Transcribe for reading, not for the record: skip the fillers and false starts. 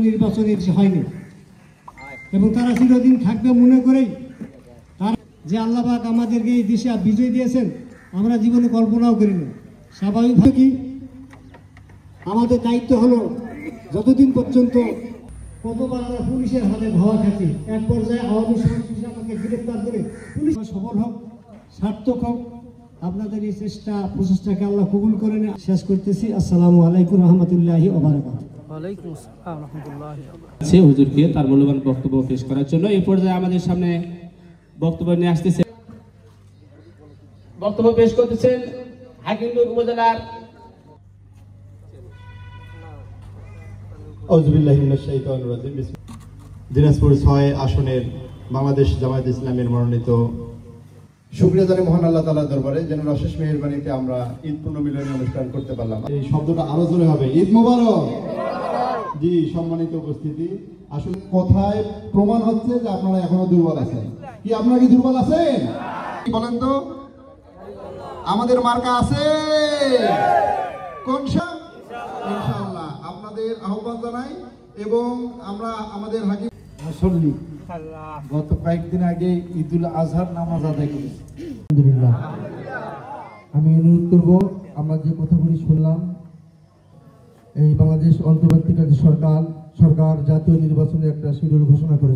নির্বাচনে হয়নি এবং তারা চিরদিন থাকবে মনে করেই যে আল্লাহ পাক আমাদেরকে এই দেশে বিজয় দিয়েছেন আমরা জীবনে কল্পনাও করিনি। স্বাভাবিকভাবে কি আমাদের দায়িত্ব হলো যতদিন পর্যন্ত কতবার আমরা পুলিশের হাতে ধাওয়া খাচ্ছি, এক পর্যায়ে আওয়ামী সন্ত্রাসী আমাকে গ্রেফতার করে পুলিশ সফল হোক, সার্থক হোক। আপনাদের এই চেষ্টা প্রচেষ্টাকে আল্লাহ কবুল করে নেন। শেষ করতেছি। আসসালামু আলাইকুম রহমতুল্লাহি ওয়া বারাকাতুহু। ওয়ালাইকুম আসসালাম রাহমাতুল্লাহি ওয়া বারাকাতুহু। হুজুরকে তার মূল্যবান বক্তব্য পেশ করার জন্য এই পর্যায়ে আমাদের সামনে বক্তব্য নিয়ে আসতেছে, বক্তব্য পেশ করতেছেন হাকিমপুর উপজেলার আউযুবিল্লাহি মিনাশ শাইতানির রাজিম। দিনাজপুর 6 আসনের বাংলাদেশ জামায়াত ইসলামের মনোনীত শুকরিয়া জানাই মহান আল্লাহ তাআলার দরবারে যেন অশেষ মেহেরবানিতে আমরা ঈদ পুনর্মিলনী অনুষ্ঠান করতে পারলাম। এই শব্দটা আরো জোরে হবে, ঈদ মোবারক। জি, সম্মানিত উপস্থিতি, আসলে কথায় প্রমাণ হচ্ছে যে আপনারা এখনো দুর্বল আছেন। কি আপনারা কি দুর্বল আছেন বলেন তো? আমাদের মার্কা আছে কোন? ইনশাআল্লাহ আপনাদের আহ্বান জানাই এবং আমরা আমাদের হাকিম মুসল্লি গত কয়েকদিন আগে ঈদুল আজহার নামাজ আদায় করেছি। আলহামদুলিল্লাহ, আমি অনুরোধ করব, আমরা যে কথাগুলি শুনলাম, এই বাংলাদেশ অন্তর্বর্তীকালীন সরকার জাতীয় নির্বাচনের একটা শিডিউল ঘোষণা করেছে।